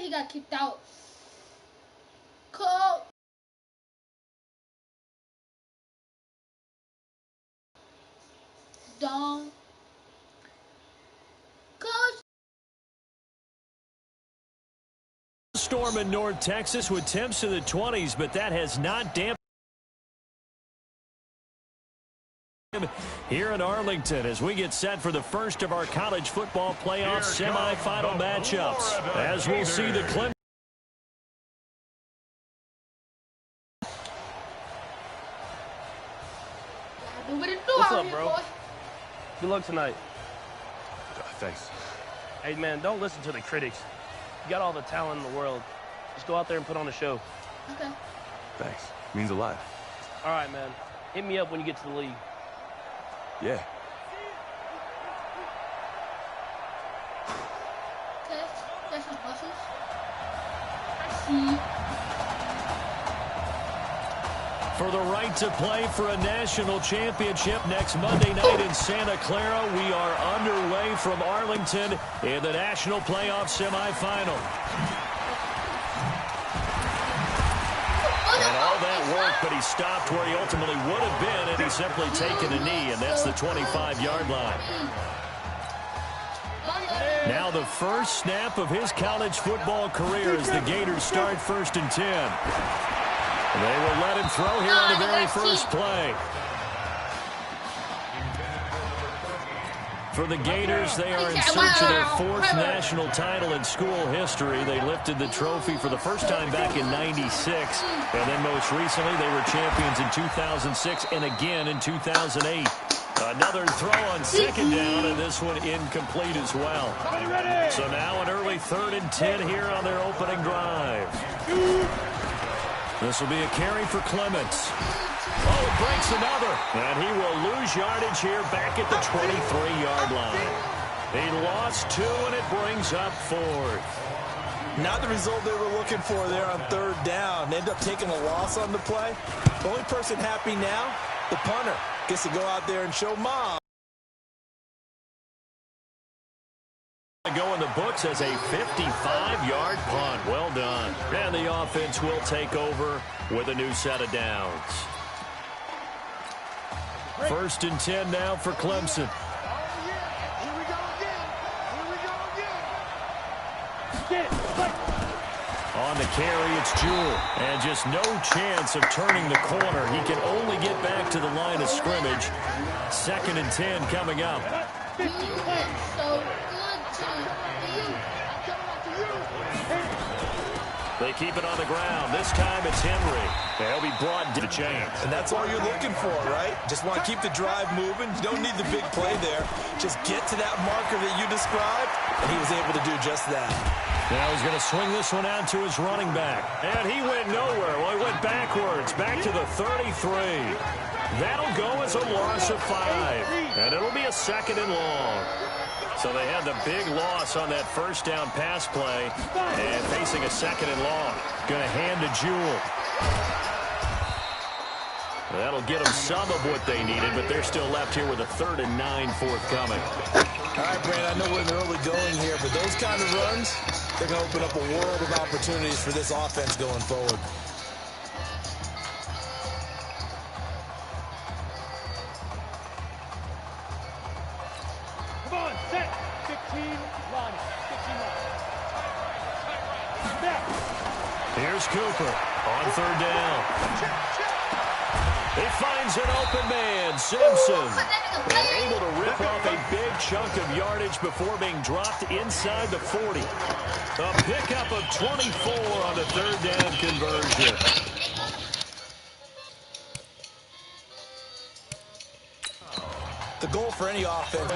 he got kicked out. Coach. Don't. Coach. Storm in North Texas with temps in the 20s, but that has not dampened here in Arlington as we get set for the first of our college football playoff semifinal matchups. As we'll see the Clemson. What's up, bro? Good luck tonight. Thanks. Hey, man, don't listen to the critics. You got all the talent in the world. Just go out there and put on a show. Okay. Thanks. Means a lot. All right, man. Hit me up when you get to the league. Yeah. Okay. There's some buses. I see. For the right to play for a national championship next Monday night in Santa Clara, we are underway from Arlington in the national playoff semifinal. And all that work, but he stopped where he ultimately would have been had he simply taken a knee, and that's the 25-yard line. Now the first snap of his college football career as the Gators start 1st and 10. They will let him throw here on the very first play. For the Gators, they are in search of their 4th national title in school history. They lifted the trophy for the first time back in '96. And then most recently, they were champions in 2006 and again in 2008. Another throw on 2nd down, and this one incomplete as well. So now an early 3rd and 10 here on their opening drive. This will be a carry for Clements. Oh, breaks another. And he will lose yardage here back at the 23-yard line. He lost 2, and it brings up 4th. Not the result they were looking for there on 3rd down. They end up taking a loss on the play. The only person happy now, the punter, gets to go out there and show mom. Go in the books as a 55-yard punt. Well done. And the offense will take over with a new set of downs. 1st and 10 now for Clemson. On the carry, it's Jewell. And just no chance of turning the corner. He can only get back to the line of scrimmage. 2nd and 10 coming up. They keep it on the ground. This time it's Henry. They'll be brought to the chains. And that's all you're looking for, right? Just want to keep the drive moving. You don't need the big play there. Just get to that marker that you described, and he was able to do just that. Now he's going to swing this one out to his running back. And he went nowhere. Well, he went backwards, back to the 33. That'll go as a loss of 5. And it'll be a 2nd and long. So they had the big loss on that 1st down pass play. And facing a 2nd and long. Going to hand to Jewell. That'll get them some of what they needed, but they're still left here with a 3rd and 9 forthcoming. All right, Brandon, I know we're in the early going here, but those kind of runs, they're going to open up a world of opportunities for this offense going forward. Come on, set. 15, run. 15, run. Here's Cooper on 3rd down. He finds an open man, Simpson, and able to rip off a big chunk of yardage before being dropped inside the 40. A pickup of 24 on the 3rd down conversion. The goal for any offense.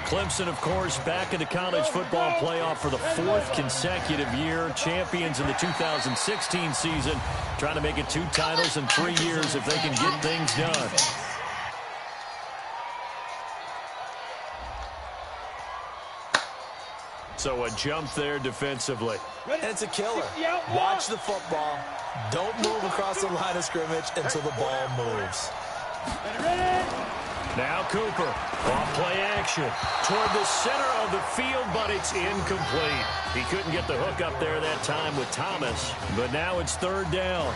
Clemson, of course, back in the college football playoff for the 4th consecutive year. Champions in the 2016 season. Trying to make it 2 titles in 3 years if they can get things done. So a jump there defensively. And it's a killer. Watch the football. Don't move across the line of scrimmage until the ball moves. Now Cooper, off play action, toward the center of the field, but it's incomplete. He couldn't get the hook up there that time with Thomas, but now it's third down.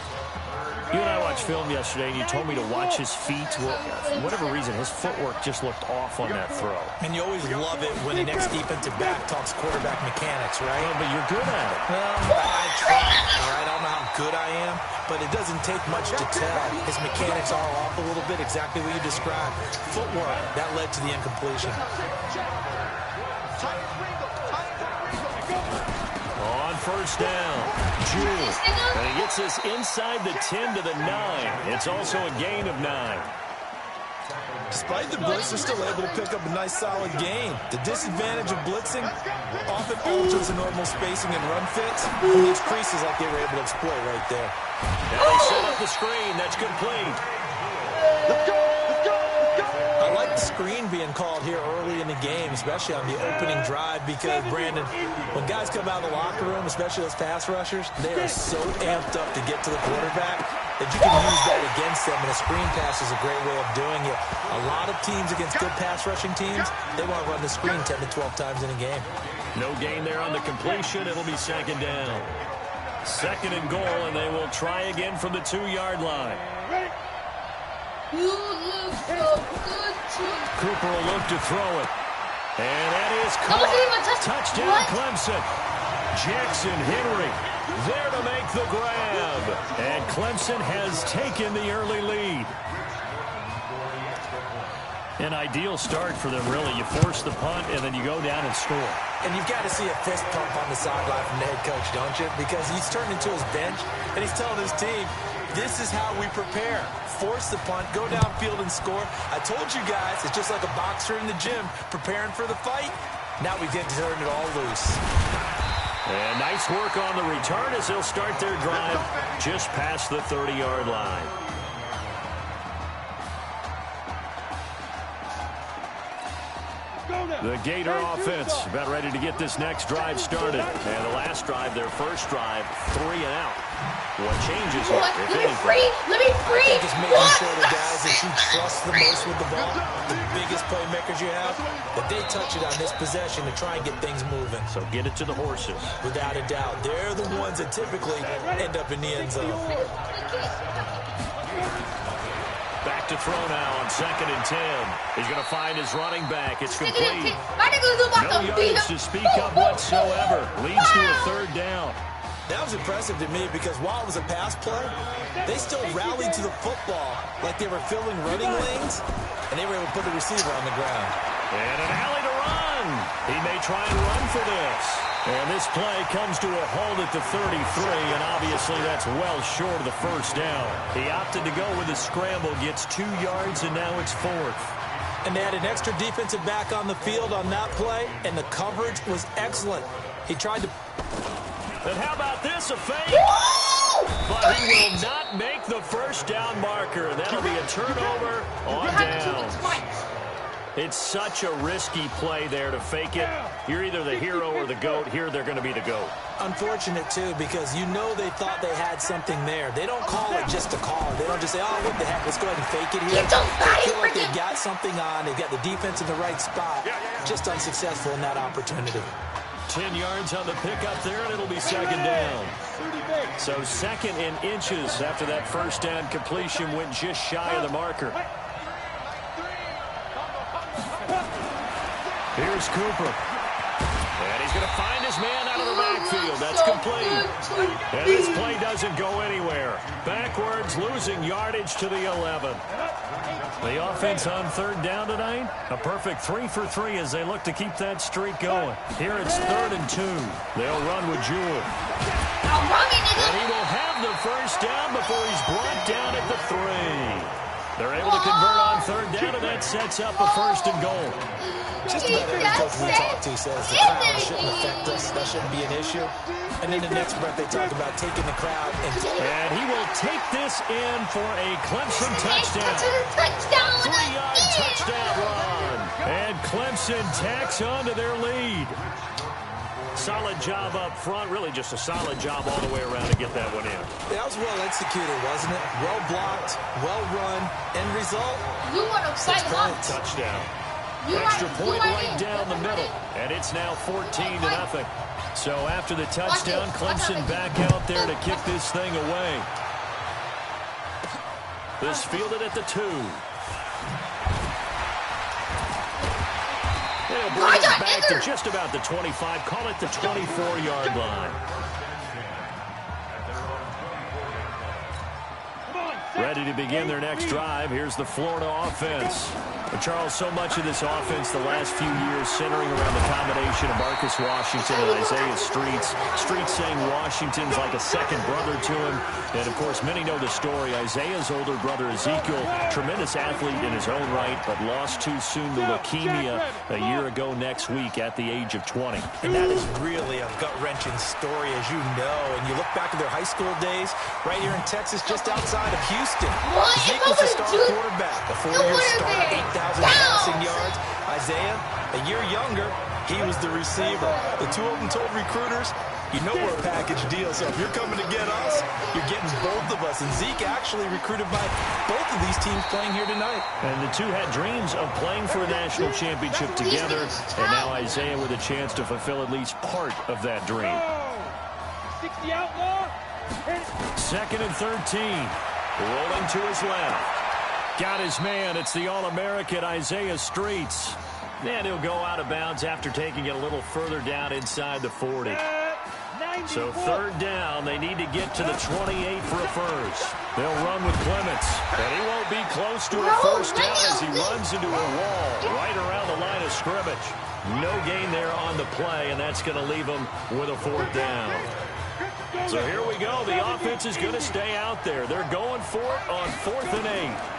You and I watched film yesterday, and you told me to watch his feet. Well, for whatever reason, his footwork just looked off on that throw. And you always love it when the next defensive back talks quarterback mechanics, right? Well, but you're good at it. Well, I try. All right, I don't know how good I am, but it doesn't take much to tell. His mechanics are off a little bit, exactly what you described. Footwork, that led to the incompletion. On first down, Jewell. And he gets this inside the 10 to the 9. It's also a gain of 9. Despite the blitz, they're still able to pick up a nice, solid gain. The disadvantage of blitzing often alters the normal spacing and run fits. And these creases like they were able to exploit right there. Now they set up the screen. That's complete. I like the screen being called here early in the game, especially on the opening drive, because, Brandon, when guys come out of the locker room, especially those pass rushers, they are so amped up to get to the quarterback that you can use that against them, and a screen pass is a great way of doing it. A lot of teams against good pass rushing teams, they want to run the screen 10 to 12 times in a game. No gain there on the completion. It'll be second down. Second and goal, and they will try again from the 2-yard line. You look so good, too. Cooper will look to throw it. And that is That wasn't even a touchdown, what? Clemson. Jackson Henry there to make the grab. And Clemson has taken the early lead. An ideal start for them, really. You force the punt, and then you go down and score. And you've got to see a fist pump on the sideline from the head coach, don't you? Because he's turned into his bench, and he's telling his team, this is how we prepare. Force the punt, go downfield and score. I told you guys, it's just like a boxer in the gym preparing for the fight. Now we get to turn it all loose. And nice work on the return as they'll start their drive just past the 30-yard line. The Gator offense about ready to get this next drive started. And the last drive, their first drive, 3 and out. What changes here, What? if Let me anything? free! Let me free! I think it's making sure the guys that you trust the most with the ball, the biggest playmakers you have, that they touch it on this possession to try and get things moving. So get it to the horses. Without a doubt, they're the ones that typically end up in the end zone. Back to throw now on 2nd and 10. He's going to find his running back. It's complete. No yards to speak of whatsoever. Leads to a third down. That was impressive to me because while it was a pass play, they still rallied to the football like they were filling running lanes, and they were able to put the receiver on the ground. And an alley to run. He may try and run for this. And this play comes to a halt at the 33, and obviously that's well short of the first down. He opted to go with a scramble, gets 2 yards, and now it's 4th. And they had an extra defensive back on the field on that play, and the coverage was excellent. He tried to... And how about this, a fake? But he will not make the first down marker. That'll be a turnover on down. It's such a risky play there to fake it. You're either the hero or the GOAT. Here they're going to be the GOAT. Unfortunate, too, because you know they thought they had something there. They don't call it just to call it. They don't just say, oh, what the heck, let's go ahead and fake it here. They feel like they've got something on. They've got the defense in the right spot. Just unsuccessful in that opportunity. 10 yards on the pickup there, and it'll be second down. So 2nd and inches after that first down completion went just shy of the marker. Here's Cooper. And he's going to find his man out of the backfield. That's complete. And this play doesn't go anywhere. Backwards, losing yardage to the 11. The offense on 3rd down tonight. A perfect 3 for 3 as they look to keep that streak going. Here it's 3rd and 2. They'll run with Jewell. And he will have the first down before he's brought down at the 3. They're able to convert on 3rd down, and that sets up a 1st and goal. Just about every coach we talk to says the crowd shouldn't affect us. That shouldn't be an issue. And then the next breath they talk about taking the crowd. And he will take this in for a Clemson touchdown. 3-yard touchdown run. And Clemson tacks on to their lead. solid job up front. Really just a solid job all the way around to get that one in. That was well executed, wasn't it? Well blocked, well run. End result? You want to fight up. Touchdown. Extra point right down the middle. And it's now 14-0. So after the touchdown, Clemson back out there to kick this thing away. This fielded at the 2. They'll bring it back to just about the 25. Call it the 24-yard line. Ready to begin their next drive. Here's the Florida offense. But Charles, so much of this offense the last few years centering around the combination of Marcus Washington and Isaiah Streets. Streets saying Washington's like a second brother to him. And, of course, many know the story. Isaiah's older brother, Ezekiel, tremendous athlete in his own right, but lost too soon to leukemia a year ago next week at the age of 20. And that is really a gut-wrenching story, as you know. And you look back at their high school days right here in Texas, just outside of Houston. Ezekiel's the star quarterback, a 4-year start, 8,000 passing yards. Isaiah, a year younger, he was the receiver. The two of them told recruiters, you know we're a package deal, so if you're coming to get us, you're getting both of us. And Zeke actually recruited by both of these teams playing here tonight. And the two had dreams of playing for a national championship together, and now Isaiah with a chance to fulfill at least part of that dream. 60 outlaw. 2nd and 13. Rolling to his left. Got his man. It's the All-American Isaiah Streets. And he'll go out of bounds after taking it a little further down inside the 40. So 3rd down. They need to get to the 28 for a first. They'll run with Clements. And he won't be close to a first down as he runs into a wall right around the line of scrimmage. No gain there on the play, and that's going to leave him with a 4th down. So here we go. The offense is going to stay out there. They're going for it on 4th and 8.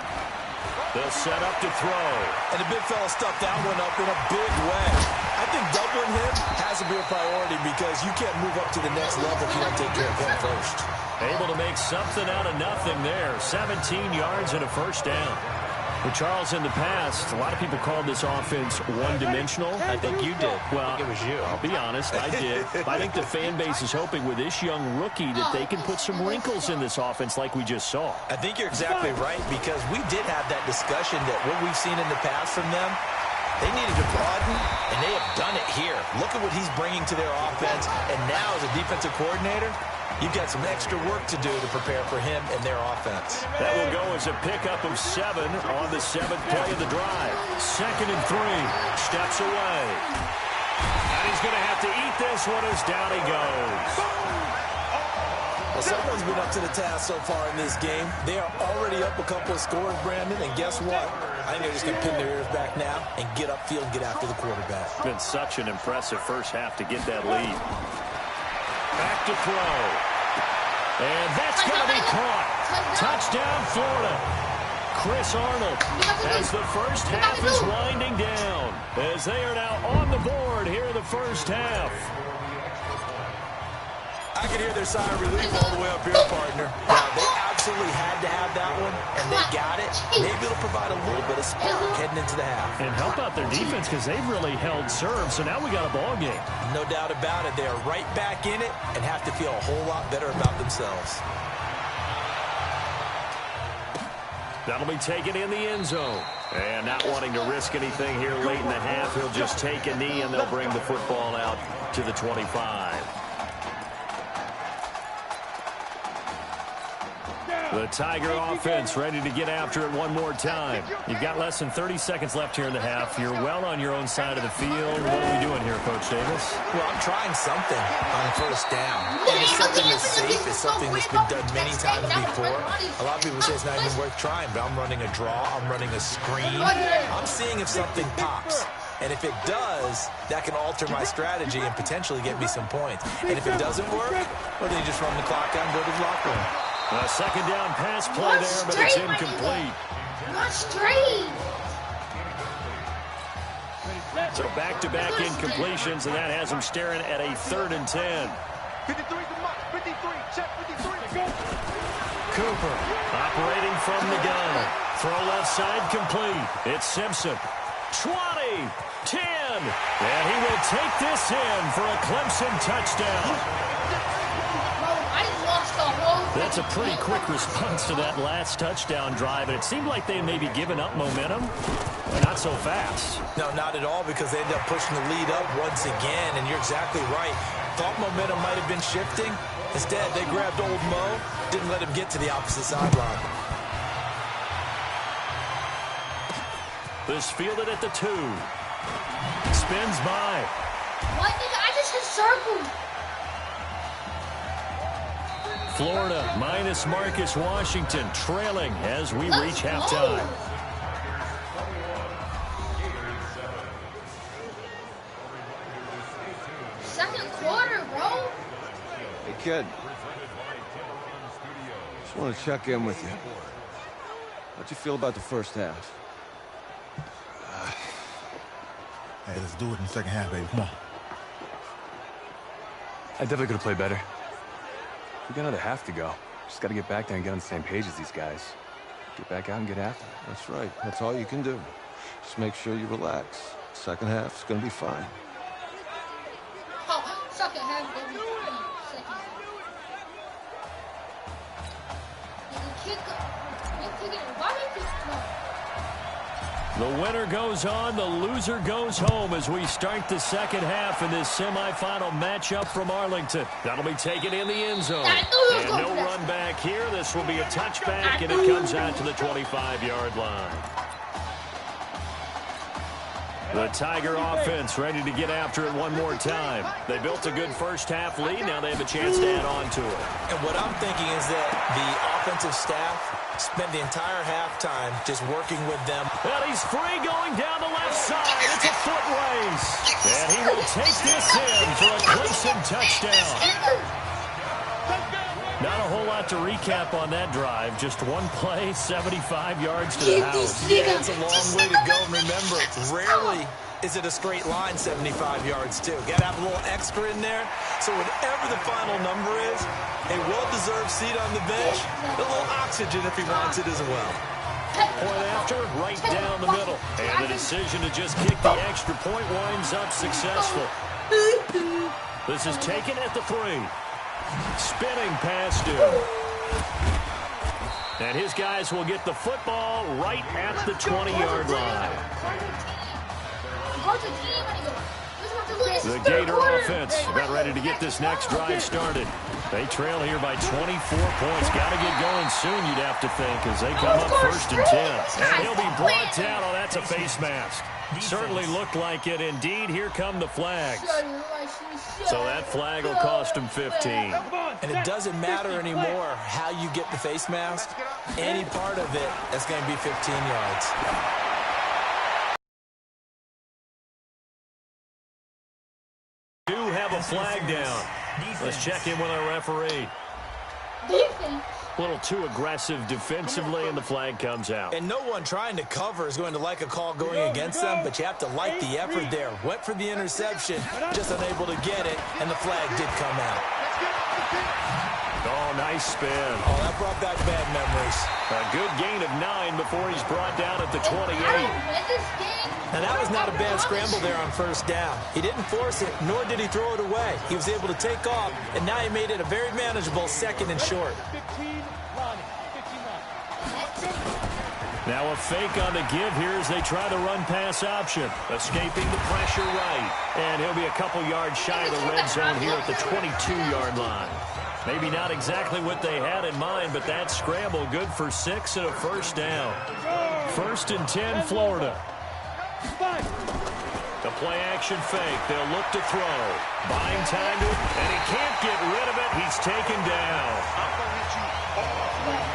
They'll set up to throw. And the big fella stuffed that one up in a big way. I think doubling him has to be a priority because you can't move up to the next level if you don't take care of him first. Able to make something out of nothing there. 17 yards and a first down. Well, Charles, in the past, a lot of people called this offense one-dimensional. I think you did. Well, it was you. I'll be honest, I did. I think the fan base is hoping with this young rookie that they can put some wrinkles in this offense like we just saw. I think you're exactly right because we did have that discussion that what we've seen in the past from them, they needed to broaden, and they have done it here. Look at what he's bringing to their offense, and now as a defensive coordinator, you've got some extra work to do to prepare for him and their offense. That will go as a pickup of 7 on the 7th play of the drive. 2nd and 3. Steps away. And he's going to have to eat this one as down he goes. Well, someone's been up to the task so far in this game. They are already up a couple of scores, Brandon, and guess what? I think they're just going to pin their ears back now and get upfield and get after the quarterback. It's been such an impressive first half to get that lead. Back to throw. And that's going to be caught. Touchdown, Florida. Chris Arnold as the first half is winding down as they are now on the board here in the first half. I can hear their sigh of relief all the way up here, partner. Now, they absolutely had to have that one, and they got it. Maybe it'll provide a little bit of spark heading into the half. And help out their defense because they've really held serve, so now we got a ball game. No doubt about it. They are right back in it and have to feel a whole lot better about themselves. That'll be taken in the end zone. And not wanting to risk anything here late in the half, he'll just take a knee, and they'll bring the football out to the 25. The Tiger offense ready to get after it one more time. You've got less than 30 seconds left here in the half. You're well on your own side of the field. What are we doing here, Coach Davis? Well, I'm trying something on first down. And it's something that's safe. It's something that's been done many times before. A lot of people say it's not even worth trying, but I'm running a draw. I'm running a screen. I'm seeing if something pops. And if it does, that can alter my strategy and potentially get me some points. And if it doesn't work, well, then you just run the clock out and go to the locker room. A second down pass play there, but it's incomplete. Not straight. So back-to-back incompletions, and that has them staring at a 3rd and 10. 53 the mark. 53. Check 53. Go. Cooper operating from the gun. Throw left side complete. It's Simpson. 20, 10, and he will take this in for a Clemson touchdown. I lost the whole thing. That's a pretty quick response to that last touchdown drive, and it seemed like they maybe given up momentum, but not so fast. No, not at all, because they ended up pushing the lead up once again, and you're exactly right. Thought momentum might have been shifting. Instead, they grabbed old Mo, didn't let him get to the opposite sideline. This fielded at the 2. Spins by. What did I just hit circle? Florida minus Marcus Washington, trailing as we reach Let's halftime. go. Second quarter, bro. Hey, kid. Just want to check in with you. How'd you feel about the first half? Hey, let's do it in the second half, baby. Come on. I definitely could have played better. We got another half to go. Just got to get back there and get on the same page as these guys. Get back out and get after it. That's right. That's all you can do. Just make sure you relax. Second half's going to be fine. Oh, second half, baby. Second half. You kick it. Why did you kick it? The winner goes on, the loser goes home as we start the second half in this semifinal matchup from Arlington. That'll be taken in the end zone. And no run back here. This will be a touchback, and it comes out to the 25-yard line. The Tiger offense ready to get after it one more time. They built a good first-half lead. Now they have a chance to add on to it. And what I'm thinking is that the offensive staff spent the entire halftime just working with them. Well, he's free going down the left side. It's a foot race. And he will take this in for a Clemson touchdown. Not a whole lot to recap on that drive. Just one play, 75 yards to the house. Yeah, it's a long way to go. And remember, rarely is it a straight line 75 yards, too. Got to have a little extra in there. So whatever the final number is, a well-deserved seat on the bench, a little oxygen if he wants it as well. Point after, right down the middle. And the decision to just kick the extra point winds up successful. This is taken at the 3. Spinning past him. And his guys will get the football right at the 20-yard line. The Gator offense about ready to get this next drive started. They trail here by 24 points. Got to get going soon, you'd have to think, as they come up 1st and 10. And he'll be brought down. Oh, that's a face mask. Certainly looked like it. Indeed, here come the flags. So that flag will cost him 15. And it doesn't matter anymore how you get the face mask. Any part of it, that's going to be 15 yards. Do have a flag down. Let's check in with our referee. Defense. A little too aggressive defensively, and the flag comes out. And no one trying to cover is going to like a call going against them, but you have to like the effort there. Went for the interception, just unable to get it, and the flag did come out. Oh, nice spin. Oh, that brought back bad memories. A good gain of 9 before he's brought down at the 28. And that was not a bad scramble there on first down. He didn't force it, nor did he throw it away. He was able to take off, and now he made it a very manageable 2nd and short. Now a fake on the give here as they try the run-pass option. Escaping the pressure right. And he'll be a couple yards shy of the red zone here at the 22-yard line. Maybe not exactly what they had in mind, but that scramble good for 6 and a first down. 1st and 10, Florida. The play-action fake. They'll look to throw. Buying time to it, and he can't get rid of it. He's taken down.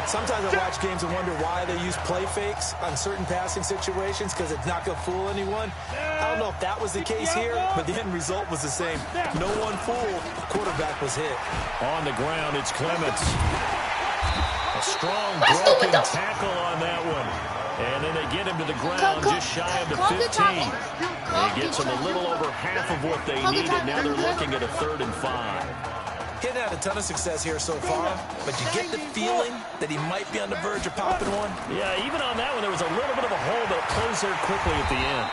Sometimes I watch games and wonder why they use play fakes on certain passing situations, because it's not going to fool anyone. I don't know if that was the case here, but the end result was the same. No one fooled. The quarterback was hit. On the ground, it's Clements. A strong broken tackle on that one. And then they get him to the ground just shy of the 15. And he gets them a little over half of what they needed. Now they're looking at a 3rd and 5. He's had a ton of success here so far, but you get the feeling that he might be on the verge of popping one. Yeah, even on that one, there was a little bit of a hole that closed there quickly at the end.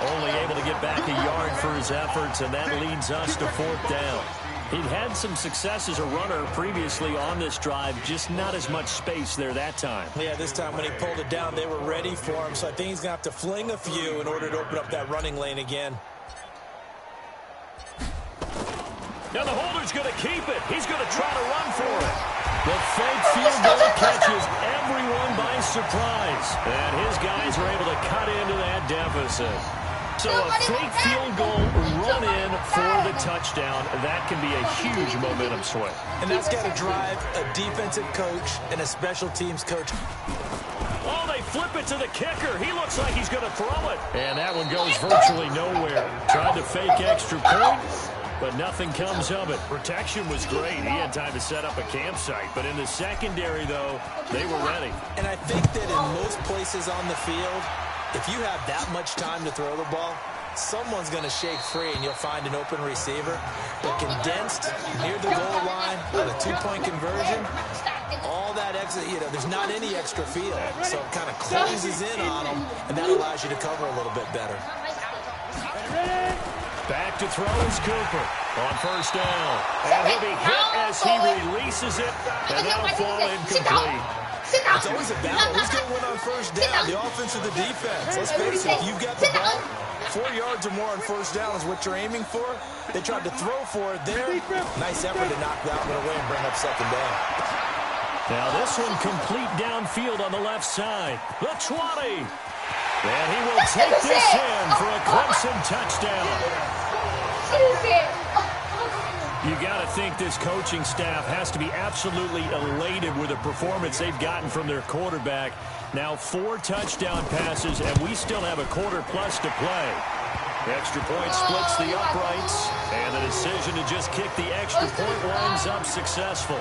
Only able to get back a yard for his efforts, and that leads us to 4th down. He'd had some success as a runner previously on this drive, just not as much space there that time. Yeah, this time when he pulled it down, they were ready for him, so I think he's going to have to fling a few in order to open up that running lane again. Now the holder's going to keep it. He's going to try to run for it. The fake field goal catches everyone by surprise, and his guys are able to cut into that deficit. So a fake field goal run in for the touchdown. That can be a huge momentum swing. And that's got to drive a defensive coach and a special teams coach. Oh, they flip it to the kicker. He looks like he's going to throw it. And that one goes virtually nowhere. Tried to fake extra point, but nothing comes of it. Protection was great. He had time to set up a campsite. But in the secondary, though, they were ready. And I think that in most places on the field, if you have that much time to throw the ball, someone's going to shake free and you'll find an open receiver. But condensed near the goal line with a 2-point conversion, all that extra, there's not any extra field. So it kind of closes in on them, and that allows you to cover a little bit better. Back to throw is Cooper on 1st down. And he'll be hit as he releases it, and that'll fall incomplete. It's always a battle. Who's going to win on 1st down, the offense or the defense? Let's face it, if you've got the ball, 4 yards or more on 1st down is what you're aiming for. They tried to throw for it there. Nice effort to knock that one away and bring up 2nd down. Now this one complete downfield on the left side. The 20. And he will take this in for a Clemson touchdown. You got to think this coaching staff has to be absolutely elated with the performance they've gotten from their quarterback. Now 4 touchdown passes, and we still have a quarter plus to play. The extra point splits the uprights, and the decision to just kick the extra point winds up successful.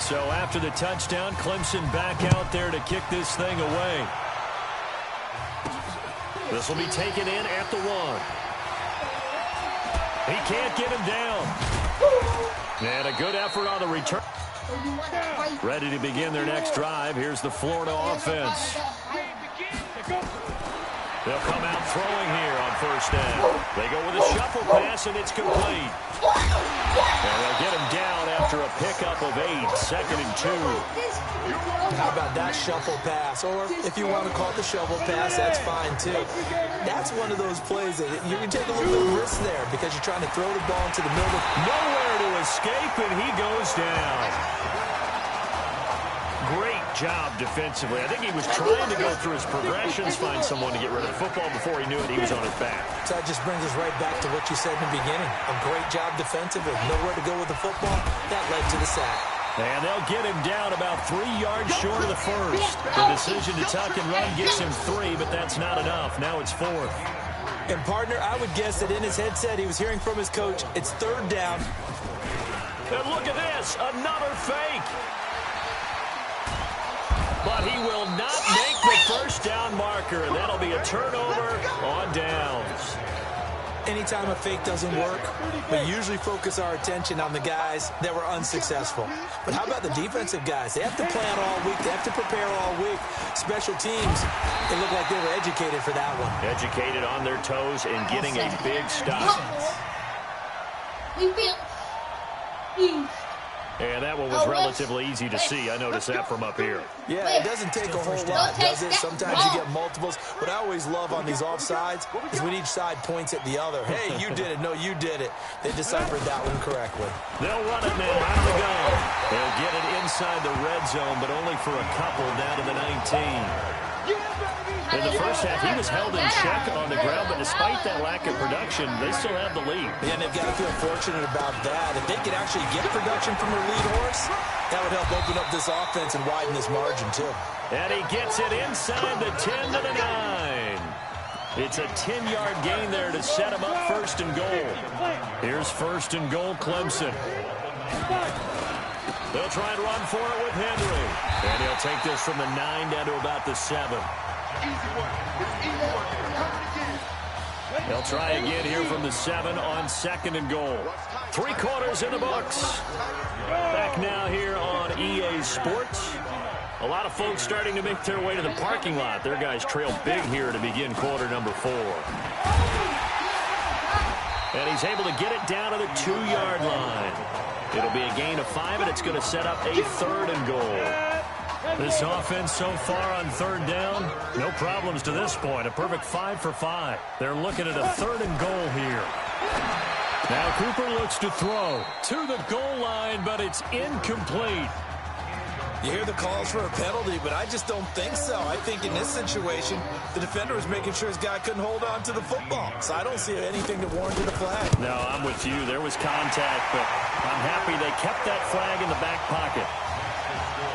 So after the touchdown, Clemson back out there to kick this thing away. This will be taken in at the 1. He can't get him down. And a good effort on the return. Ready to begin their next drive. Here's the Florida offense. They'll come out throwing here on 1st down. They go with a shuffle pass, and it's complete. And they'll get him down after a pickup of 8, 2nd and 2. How about that shuffle pass? Or if you want to call it the shovel pass, that's fine too. That's one of those plays that you can take a little bit of risk there because you're trying to throw the ball into the middle. Nowhere to escape, and he goes down. Great job defensively. I think he was trying to go through his progressions, find someone to get rid of the football. Before he knew it, he was on his back. So that just brings us right back to what you said in the beginning. A great job defensively. Nowhere to go with the football. That led to the sack. And they'll get him down about 3 yards short of the 1st. The decision to tuck and run gets him 3, but that's not enough. Now it's 4th. And, partner, I would guess that in his headset he was hearing from his coach, it's 3rd down. And look at this, another fake. But he will not make the 1st down marker, and that'll be a turnover on downs. Anytime a fake doesn't work, we usually focus our attention on the guys that were unsuccessful. But how about the defensive guys? They have to plan all week. They have to prepare all week. Special teams, it looked like they were educated for that one. Educated on their toes and getting a big stop. And that one was relatively easy to see. I noticed that from up here. Yeah, it doesn't take a whole lot, does it? Sometimes you get multiples. What I always love on these offsides is when each side points at the other. Hey, you did it. No, you did it. They deciphered that one correctly. They'll run it now out of the gun. They'll get it inside the red zone, but only for a couple down to the 19. In the first half, he was held in check on the ground, but despite that lack of production, they still have the lead. Yeah, and they've got to feel fortunate about that. If they could actually get production from their lead horse, that would help open up this offense and widen this margin, too. And he gets it inside the 10 to the 9. It's a 10-yard gain there to set him up 1st and goal. Here's 1st and goal, Clemson. They'll try and run for it with Henry. And he'll take this from the 9 down to about the 7. They'll try again here from the 7 on 2nd and goal. 3 quarters in the books. Back now here on EA Sports. A lot of folks starting to make their way to the parking lot. Their guys trail big here to begin quarter number 4. And he's able to get it down to the 2-yard line. It'll be a gain of 5, and it's going to set up a 3rd and goal. This offense so far on 3rd down, no problems to this point. A perfect 5 for 5. They're looking at a 3rd and goal here. Now Cooper looks to throw to the goal line, but it's incomplete. You hear the calls for a penalty, but I just don't think so. I think in this situation, the defender was making sure his guy couldn't hold on to the football. So I don't see anything that warranted a flag. No, I'm with you. There was contact, but I'm happy they kept that flag in the back pocket.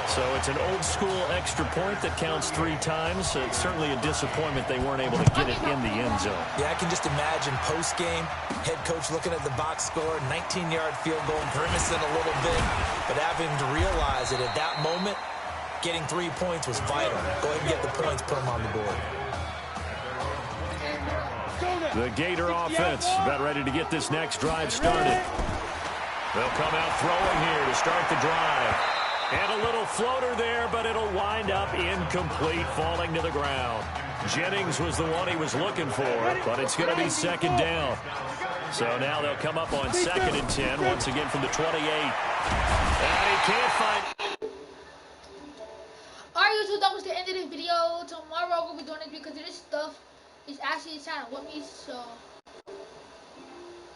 So it's an old-school extra point that counts 3 times. So it's certainly a disappointment they weren't able to get it in the end zone. Yeah, I can just imagine post-game, head coach looking at the box score, 19-yard field goal, grimacing a little bit, but having to realize that at that moment, getting 3 points was vital. Go ahead and get the points, put them on the board. The Gator offense about ready to get this next drive started. They'll come out throwing here to start the drive. And a little floater there, but it'll wind up incomplete, falling to the ground. Jennings was the one he was looking for, but it's going to be 2nd down. So now they'll come up on 2nd and 10, once again from the 28. And he can't find... Alright, YouTube, that was the end of this video. Tomorrow we'll be doing it because this stuff is actually trying to whip me, so...